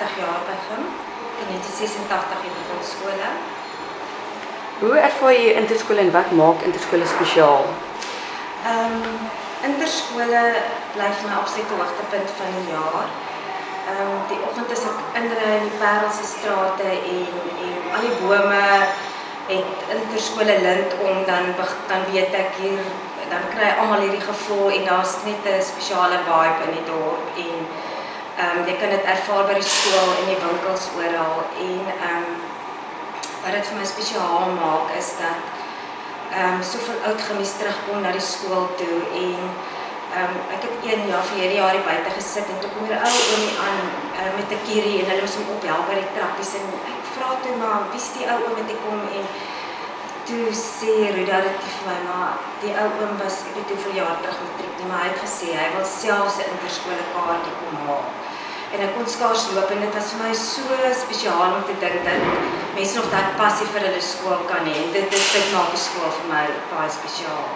30 jaar begin. In 1986 het ek skole. Hoe ervaar jy interskole en wat maak interskole spesiaal? Interskole bly vir my absolute hoogtepunt van die jaar. Die oggend as ek inry in die Parelse strate en al die bome het interskole lint om, dan weet ek hier, dan kry almal hierdie gevoel en daar's net 'n spesiale vibe in die dorp en jy kan dit ervaar by die skool en die winkels oral en wat dit vir my spesiaal maak is dat soveel oud gemies terugkom na die skool toe en ek het verlede jaar hier buite gesit en toe kom hier 'n ou oomie aan met 'n kierie en hulle moes hom ophelp by die trappies en ek vra toe maar wie's die ou oom wat hy kom en toe sê Ruda dit vir my maar die ou oom was ek weet hoeveel jaar terug matriek nie, maar hy het gesê hy wil self sy interskole kaartjie kom haal. En ek kon skaars loop en dit was vir my so spesiaal om te dink dat mense nog dat passie vir hulle skool kan hê. Dit maak die skool vir my baie spesiaal.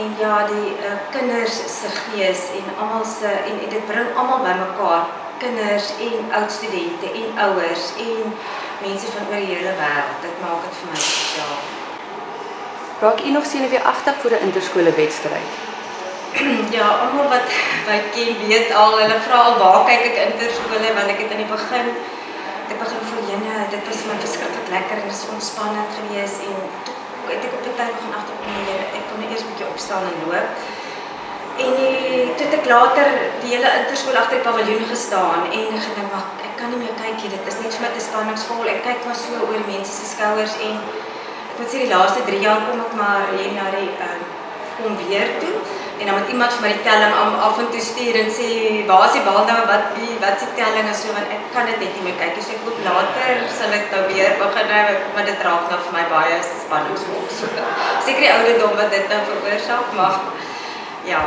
En ja, die kinders se gees en dit bring almal bymekaar, kinders en oud studente en ouers en mense van oor die hele wêreld. Dit maak dit vir my spesiaal. Raak u nog senuweeagtig vir 'n interskole wedstryd? Ja, almal wat ken weet al, hulle vra al waar kyk ek interskole want ek het in die begin voel dit was my verskriklik lekker en is ontspannend geweest en toe het ek op die tyd begin agterkom ek kon eers 'n bietjie opstaan en loop. En toe het ek later die hele interskool agter die paviljoen gestaan en gedink maar ek kan nie meer kyk hier, dit is net vir my te spanningsvol. Ek kyk maar so oor mense se skouers en ek moet sê die laaste 3 jaar kom ek maar hier na die kom weer toe. En dan moet iemand vir my die telling af en toe stuur en sê, waar is die bal nou, wat is die telling en so, want ek kan dit net nie meer kyk. So ek hoop later sal ek nou weer begin, maar dit raak nou vir my baie spanningsvol. Seker die ouderdom wat dit nou veroorsaak, maar ja.